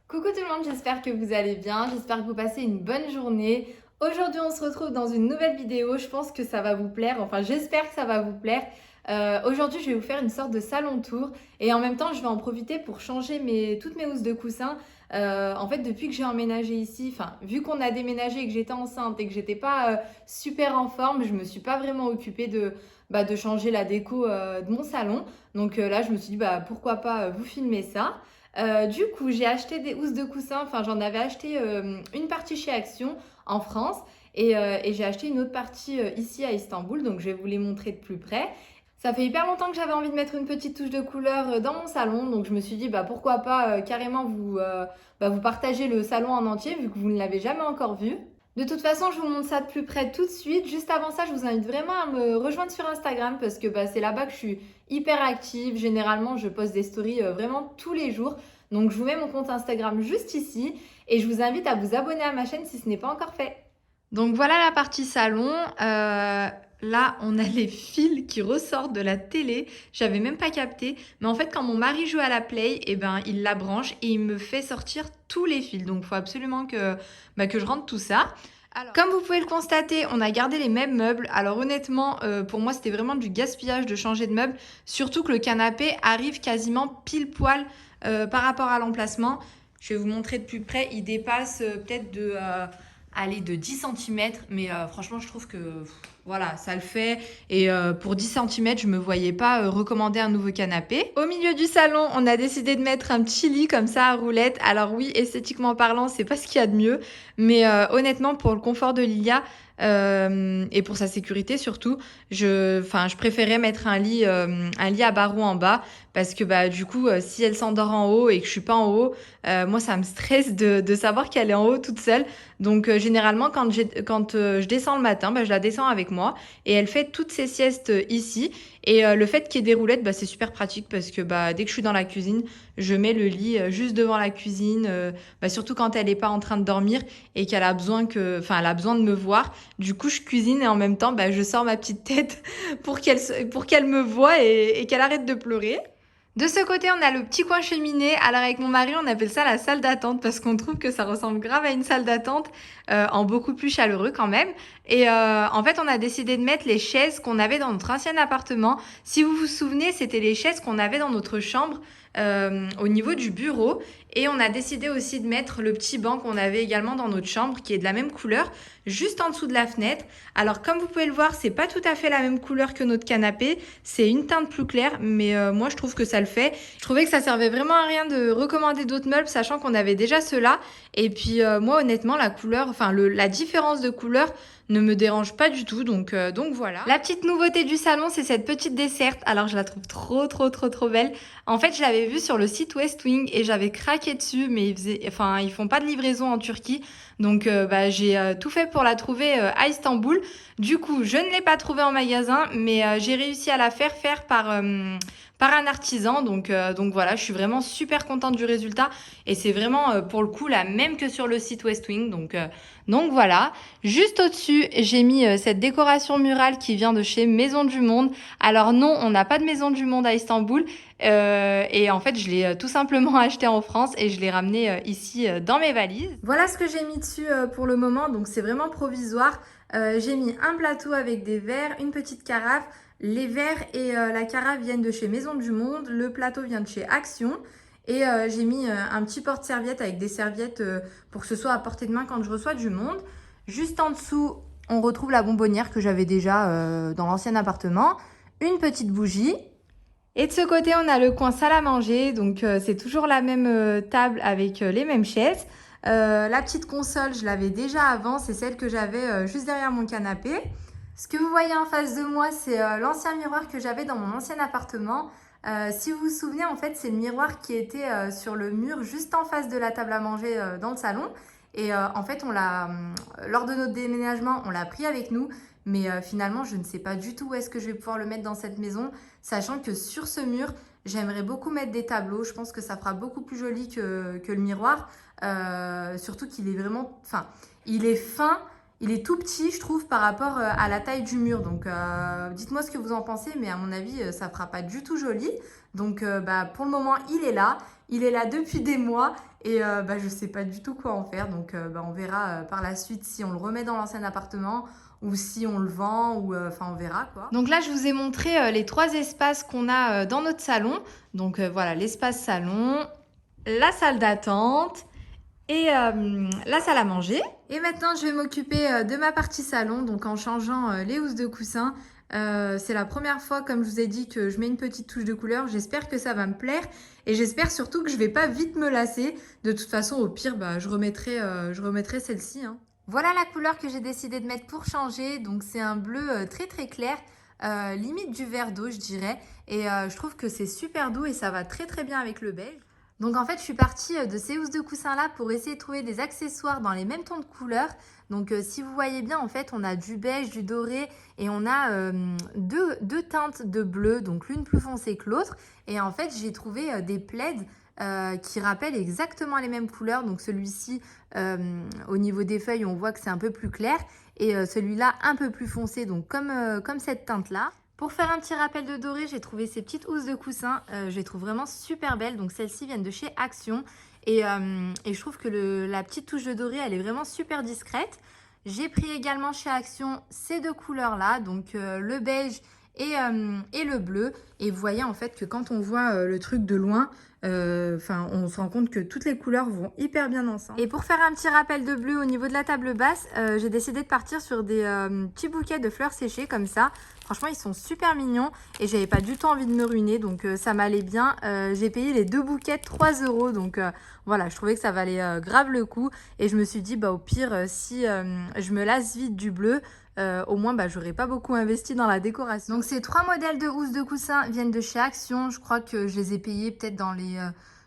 Coucou tout le monde, j'espère que vous allez bien, j'espère que vous passez une bonne journée. Aujourd'hui on se retrouve dans une nouvelle vidéo, je pense que ça va vous plaire, enfin j'espère que ça va vous plaire. Aujourd'hui je vais vous faire une sorte de salon tour et en même temps je vais en profiter pour changer toutes mes housses de coussin. En fait depuis que j'ai emménagé ici, enfin vu qu'on a déménagé et que j'étais enceinte et que j'étais pas super en forme, je me suis pas vraiment occupée de changer la déco de mon salon. Donc là je me suis dit pourquoi pas vous filmer ça. Du coup, j'ai acheté des housses de coussin. Enfin, j'en avais acheté une partie chez Action en France et j'ai acheté une autre partie ici à Istanbul. Donc, je vais vous les montrer de plus près. Ça fait hyper longtemps que j'avais envie de mettre une petite touche de couleur dans mon salon. Donc, je me suis dit, pourquoi pas carrément vous partager le salon en entier vu que vous ne l'avez jamais encore vu. De toute façon, je vous montre ça de plus près tout de suite. Juste avant ça, je vous invite vraiment à me rejoindre sur Instagram parce que c'est là-bas que je suis hyper active. Généralement, je poste des stories vraiment tous les jours. Donc, je vous mets mon compte Instagram juste ici et je vous invite à vous abonner à ma chaîne si ce n'est pas encore fait. Donc, voilà la partie salon. Là, on a les fils qui ressortent de la télé. J'avais même pas capté. Mais en fait, quand mon mari joue à la Play, il la branche et il me fait sortir tous les fils. Donc, il faut absolument que je rentre tout ça. Alors, comme vous pouvez le constater, on a gardé les mêmes meubles. Alors honnêtement, pour moi, c'était vraiment du gaspillage de changer de meubles. Surtout que le canapé arrive quasiment pile poil par rapport à l'emplacement. Je vais vous montrer de plus près. Il dépasse peut-être de 10 centimètres. Mais franchement, je trouve que voilà, ça le fait. Et pour 10 centimètres, je me voyais pas recommander un nouveau canapé. Au milieu du salon, on a décidé de mettre un petit lit comme ça à roulettes. Alors oui, esthétiquement parlant, c'est pas ce qu'il y a de mieux. Mais honnêtement, pour le confort de Lilia et pour sa sécurité surtout, je préférais mettre un lit à barreaux en bas parce que du coup, si elle s'endort en haut et que je suis pas en haut, moi ça me stresse de savoir qu'elle est en haut toute seule. Donc généralement, quand je descends le matin, je la descends avec moi et elle fait toutes ses siestes ici. Et le fait qu'il y ait des roulettes, c'est super pratique parce que dès que je suis dans la cuisine, je mets le lit juste devant la cuisine, surtout quand elle n'est pas en train de dormir et qu'elle a besoin elle a besoin de me voir. Du coup, je cuisine et en même temps, je sors ma petite tête pour qu'elle me voie et qu'elle arrête de pleurer. De ce côté, on a le petit coin cheminée. Alors avec mon mari, on appelle ça la salle d'attente parce qu'on trouve que ça ressemble grave à une salle d'attente en beaucoup plus chaleureux quand même. Et en fait, on a décidé de mettre les chaises qu'on avait dans notre ancien appartement. Si vous vous souvenez, c'était les chaises qu'on avait dans notre chambre au niveau du bureau. Et on a décidé aussi de mettre le petit banc qu'on avait également dans notre chambre qui est de la même couleur, juste en dessous de la fenêtre. Alors comme vous pouvez le voir, c'est pas tout à fait la même couleur que notre canapé. C'est une teinte plus claire, mais moi je trouve que ça le fait. Je trouvais que ça servait vraiment à rien de recommander d'autres meubles, sachant qu'on avait déjà ceux-là. Et puis moi honnêtement, la couleur, la différence de couleur ne me dérange pas du tout, donc voilà. La petite nouveauté du salon, c'est cette petite desserte. Alors je la trouve trop trop trop trop belle. En fait, je l'avais vue sur le site West Wing et j'avais craqué dessus, mais ils font pas de livraison en Turquie. Donc j'ai tout fait pour la trouver à Istanbul. Du coup, je ne l'ai pas trouvée en magasin, mais j'ai réussi à la faire par un artisan. Donc voilà, je suis vraiment super contente du résultat. Et c'est vraiment pour le coup la même que sur le site West Wing. Donc voilà. Juste au-dessus, j'ai mis cette décoration murale qui vient de chez Maison du Monde. Alors non, on n'a pas de Maison du Monde à Istanbul. Et en fait, je l'ai tout simplement acheté en France et je l'ai ramené ici dans mes valises. Voilà ce que j'ai mis dessus pour le moment. Donc c'est vraiment provisoire. J'ai mis un plateau avec des verres, une petite carafe. Les verres et la carafe viennent de chez Maison du Monde. Le plateau vient de chez Action. Et j'ai mis un petit porte-serviette avec des serviettes pour que ce soit à portée de main quand je reçois du monde. Juste en dessous, on retrouve la bonbonnière que j'avais déjà dans l'ancien appartement. Une petite bougie. Et de ce côté, on a le coin salle à manger. Donc c'est toujours la même table avec les mêmes chaises. La petite console, je l'avais déjà avant. C'est celle que j'avais juste derrière mon canapé. Ce que vous voyez en face de moi, c'est l'ancien miroir que j'avais dans mon ancien appartement. Si vous vous souvenez, en fait, c'est le miroir qui était sur le mur juste en face de la table à manger dans le salon. Et en fait, lors de notre déménagement, on l'a pris avec nous. Mais finalement, je ne sais pas du tout où est-ce que je vais pouvoir le mettre dans cette maison, sachant que sur ce mur, j'aimerais beaucoup mettre des tableaux. Je pense que ça fera beaucoup plus joli que le miroir. Surtout qu'il est vraiment... Enfin, il est fin. Il est tout petit, je trouve, par rapport à la taille du mur. Donc, dites-moi ce que vous en pensez, mais à mon avis, ça fera pas du tout joli. Donc, pour le moment, il est là. Il est là depuis des mois et je sais pas du tout quoi en faire. Donc on verra par la suite si on le remet dans l'ancien appartement ou si on le vend ou enfin on verra quoi. Donc là je vous ai montré les 3 espaces qu'on a dans notre salon. Donc voilà, l'espace salon, la salle d'attente et la salle à manger. Et maintenant, je vais m'occuper de ma partie salon, donc en changeant les housses de coussin. C'est la première fois, comme je vous ai dit, que je mets une petite touche de couleur. J'espère que ça va me plaire et j'espère surtout que je vais pas vite me lasser. De toute façon, au pire, je remettrai celle-ci, hein. Voilà la couleur que j'ai décidé de mettre pour changer. Donc c'est un bleu très très clair, limite du vert d'eau, je dirais. Et je trouve que c'est super doux et ça va très très bien avec le beige. Donc en fait, je suis partie de ces housses de coussin là pour essayer de trouver des accessoires dans les mêmes tons de couleurs. Donc si vous voyez bien, en fait, on a du beige, du doré et on a deux teintes de bleu, donc l'une plus foncée que l'autre. Et en fait, j'ai trouvé des plaids qui rappellent exactement les mêmes couleurs. Donc celui-ci, au niveau des feuilles, on voit que c'est un peu plus clair. Et celui-là, un peu plus foncé, donc comme cette teinte-là. Pour faire un petit rappel de doré, j'ai trouvé ces petites housses de coussin. Je les trouve vraiment super belles. Donc celles-ci viennent de chez Action. Et je trouve que la petite touche de doré, elle est vraiment super discrète. J'ai pris également chez Action ces 2 couleurs-là. Donc le beige et le bleu. Et vous voyez en fait que quand on voit le truc de loin, on se rend compte que toutes les couleurs vont hyper bien ensemble. Et pour faire un petit rappel de bleu au niveau de la table basse, j'ai décidé de partir sur des petits bouquets de fleurs séchées comme ça. Franchement, ils sont super mignons et j'avais pas du tout envie de me ruiner, donc ça m'allait bien. J'ai payé les 2 bouquets 3 €, donc voilà, je trouvais que ça valait grave le coup. Et je me suis dit, au pire, si je me lasse vite du bleu, au moins j'aurais pas beaucoup investi dans la décoration. Donc ces 3 modèles de housses de coussin viennent de chez Action. Je crois que je les ai payés peut-être dans les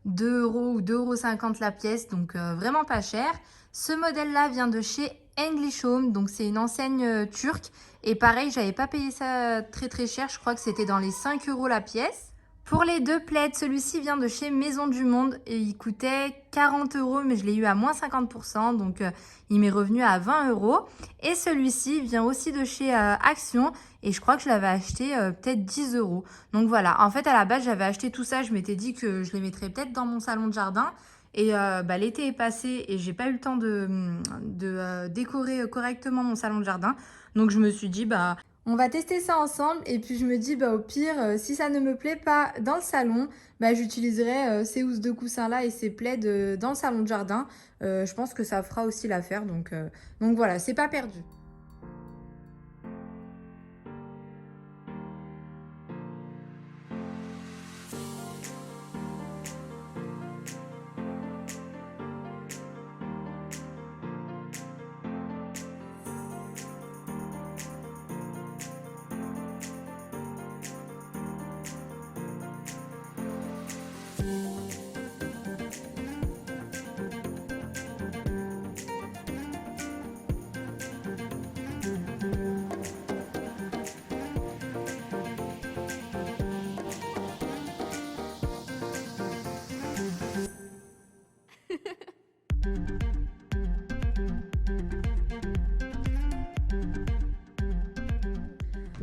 2 € ou 2,50 € la pièce, donc vraiment pas cher. Ce modèle-là vient de chez English Home, donc c'est une enseigne turque. Et pareil, j'avais pas payé ça très très cher, je crois que c'était dans les 5 € la pièce. Pour les 2 plaids, celui-ci vient de chez Maison du Monde et il coûtait 40 €, mais je l'ai eu à moins 50%, donc il m'est revenu à 20 €. Et celui-ci vient aussi de chez Action et je crois que je l'avais acheté peut-être 10 €. Donc voilà, en fait à la base j'avais acheté tout ça, je m'étais dit que je les mettrais peut-être dans mon salon de jardin. Et l'été est passé et j'ai pas eu le temps de décorer correctement mon salon de jardin. Donc je me suis dit, on va tester ça ensemble. Et puis je me dis, au pire, si ça ne me plaît pas dans le salon, j'utiliserai ces housses de coussin là et ces plaids dans le salon de jardin. Je pense que ça fera aussi l'affaire. Donc voilà, c'est pas perdu.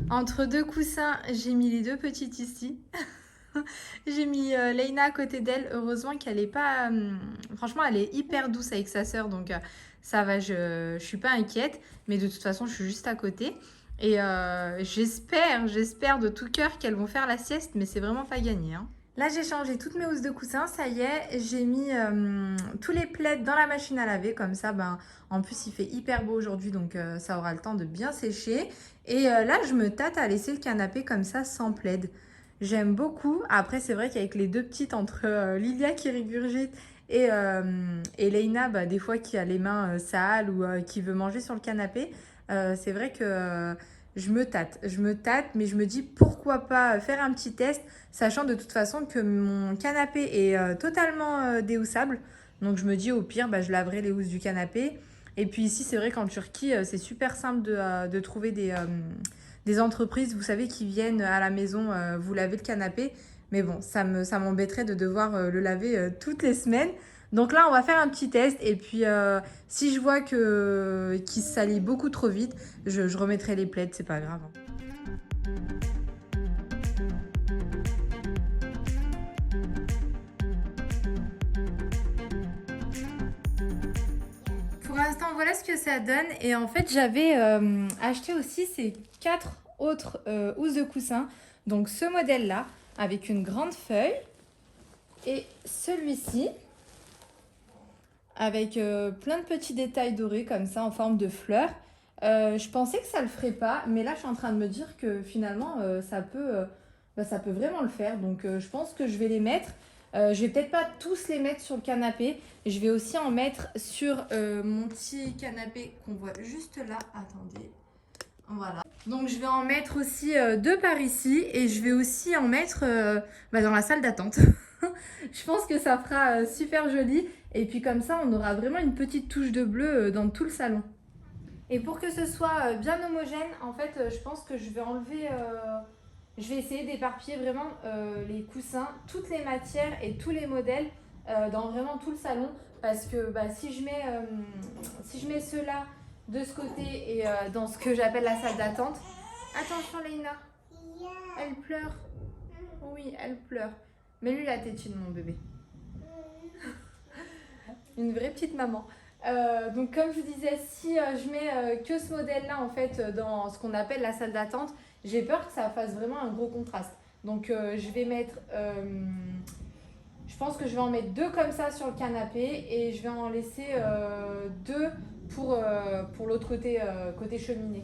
Entre 2 coussins, j'ai mis les 2 petites ici. J'ai mis Leïna à côté d'elle. Heureusement qu'elle est pas... franchement, elle est hyper douce avec sa sœur. Donc ça va, je suis pas inquiète. Mais de toute façon, je suis juste à côté. Et j'espère de tout cœur qu'elles vont faire la sieste. Mais c'est vraiment pas gagné, hein. Là, j'ai changé toutes mes housses de coussin, ça y est. J'ai mis tous les plaids dans la machine à laver. Comme ça, en plus, il fait hyper beau aujourd'hui. Donc, ça aura le temps de bien sécher. Et là, je me tâte à laisser le canapé comme ça, sans plaid. J'aime beaucoup. Après, c'est vrai qu'avec les 2 petites, entre Lilia qui régurgite et Leïna, des fois, qui a les mains sales ou qui veut manger sur le canapé, c'est vrai que... je me tâte, mais je me dis pourquoi pas faire un petit test, sachant de toute façon que mon canapé est totalement déhoussable. Donc je me dis au pire, je laverai les housses du canapé. Et puis ici, c'est vrai qu'en Turquie, c'est super simple de trouver des entreprises, vous savez, qui viennent à la maison vous laver le canapé. Mais bon, ça m'embêterait de devoir le laver toutes les semaines. Donc là, on va faire un petit test et puis si je vois qu'il se salit beaucoup trop vite, je remettrai les plaids, c'est pas grave. l'instant, voilà ce que ça donne. Et en fait, j'avais acheté aussi ces 4 autres housses de coussin. Donc ce modèle-là, avec une grande feuille. Et celui-ci, avec plein de petits détails dorés comme ça, en forme de fleurs. Je pensais que ça le ferait pas, mais là, je suis en train de me dire que finalement, ça peut vraiment le faire. Donc je pense que je vais les mettre. Je vais peut-être pas tous les mettre sur le canapé. Je vais aussi en mettre sur mon petit canapé qu'on voit juste là. Attendez. Voilà. Donc je vais en mettre aussi deux par ici et je vais aussi en mettre dans la salle d'attente. Je pense que ça fera super joli et puis comme ça on aura vraiment une petite touche de bleu dans tout le salon. Et pour que ce soit bien homogène, en fait je pense que je vais enlever, je vais essayer d'éparpiller vraiment les coussins, toutes les matières et tous les modèles dans vraiment tout le salon parce que si je mets ceux-là de ce côté et dans ce que j'appelle la salle d'attente. Attention Leïna, elle pleure. Oui, elle pleure. Mets-lui la tétine mon bébé. Une vraie petite maman. Donc comme je vous disais, si je mets que ce modèle-là en fait dans ce qu'on appelle la salle d'attente, j'ai peur que ça fasse vraiment un gros contraste. Donc je vais mettre, je pense que je vais en mettre deux comme ça sur le canapé et je vais en laisser deux pour l'autre côté, côté cheminée.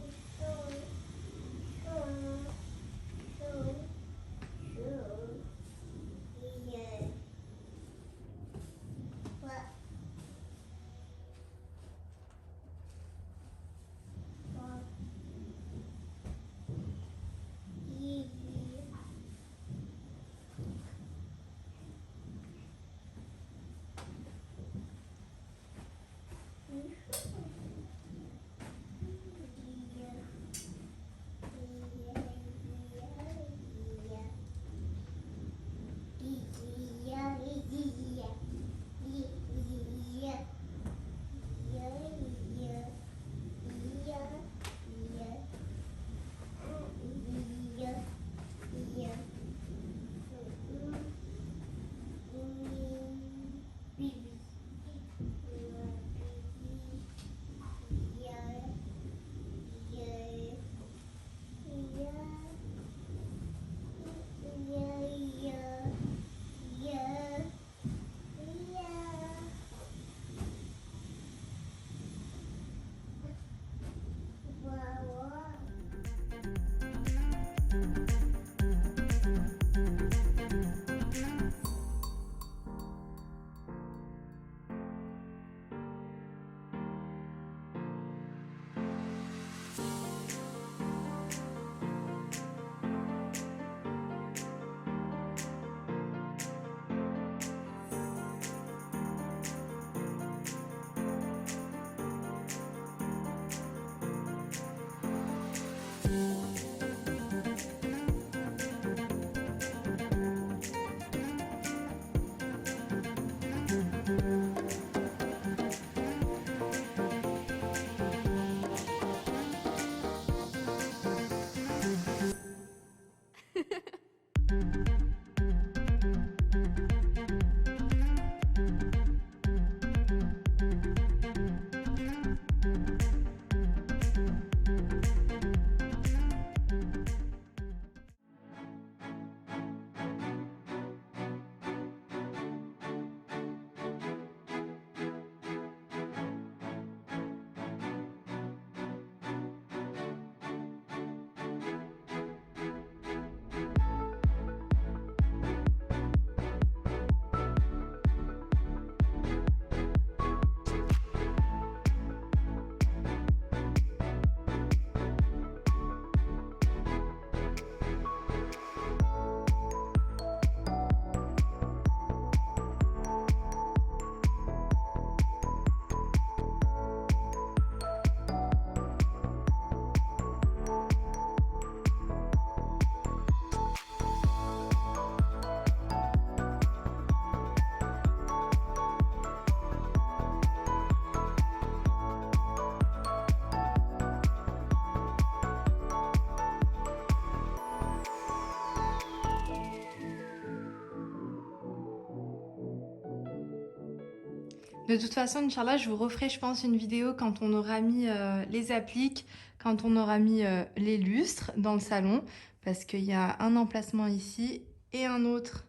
De toute façon, Inch'Allah, je vous referai, je pense, une vidéo quand on aura mis les appliques, quand on aura mis les lustres dans le salon, parce qu'il y a un emplacement ici et un autre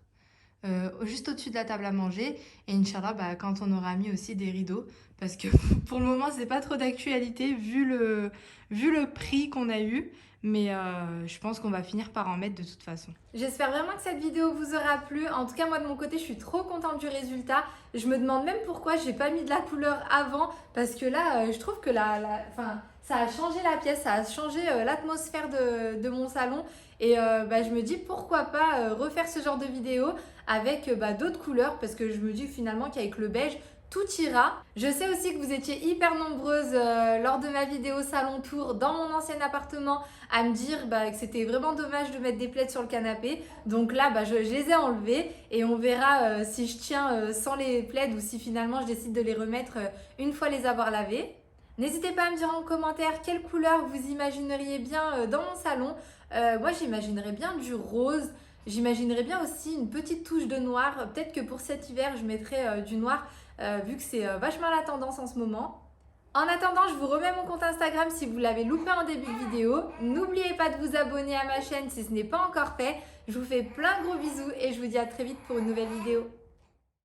juste au-dessus de la table à manger. Et Inch'Allah, bah, quand on aura mis aussi des rideaux, parce que pour le moment, c'est pas trop d'actualité vu le prix qu'on a eu. Mais je pense qu'on va finir par en mettre de toute façon. J'espère vraiment que cette vidéo vous aura plu. En tout cas, moi de mon côté, je suis trop contente du résultat. Je me demande même pourquoi j'ai pas mis de la couleur avant. Parce que là, je trouve que enfin, ça a changé la pièce, ça a changé l'atmosphère de mon salon. Et bah, je me dis pourquoi pas refaire ce genre de vidéo avec d'autres couleurs. Parce que je me dis finalement qu'avec le beige, tout ira. Je sais aussi que vous étiez hyper nombreuses lors de ma vidéo salon tour dans mon ancien appartement à me dire que c'était vraiment dommage de mettre des plaids sur le canapé. Donc là, je les ai enlevés et on verra si je tiens sans les plaids ou si finalement je décide de les remettre une fois les avoir lavés. N'hésitez pas à me dire en commentaire quelle couleur vous imagineriez bien dans mon salon. Moi, j'imaginerais bien du rose. J'imaginerais bien aussi une petite touche de noir. Peut-être que pour cet hiver, je mettrai du noir vu que c'est vachement la tendance en ce moment. En attendant, je vous remets mon compte Instagram si vous l'avez loupé en début de vidéo. N'oubliez pas de vous abonner à ma chaîne si ce n'est pas encore fait. Je vous fais plein de gros bisous et je vous dis à très vite pour une nouvelle vidéo.